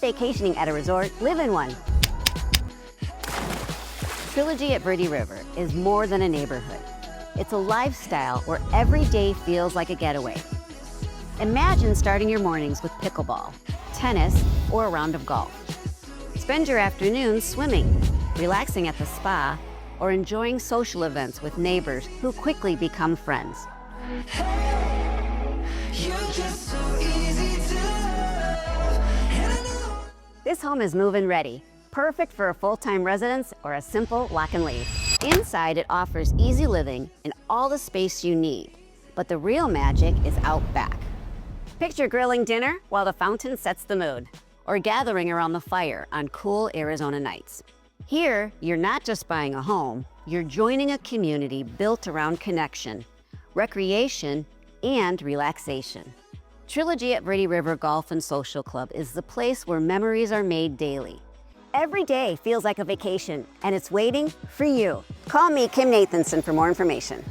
vacationing at a resort, live in one. Trilogy at Verde River is more than a neighborhood. It's a lifestyle where every day feels like a getaway. Imagine starting your mornings with pickleball, tennis, or a round of golf. Spend your afternoons swimming, relaxing at the spa, or enjoying social events with neighbors who quickly become friends. This home is move-in ready, perfect for a full-time residence or a simple lock and leave. Inside, it offers easy living and all the space you need, but the real magic is out back. Picture grilling dinner while the fountain sets the mood, or gathering around the fire on cool Arizona nights. Here, you're not just buying a home, you're joining a community built around connection, recreation, and relaxation. Trilogy at Verde River Golf and Social Club is the place where memories are made daily. Every day feels like a vacation, and it's waiting for you. Call me, Kim Nathanson, for more information.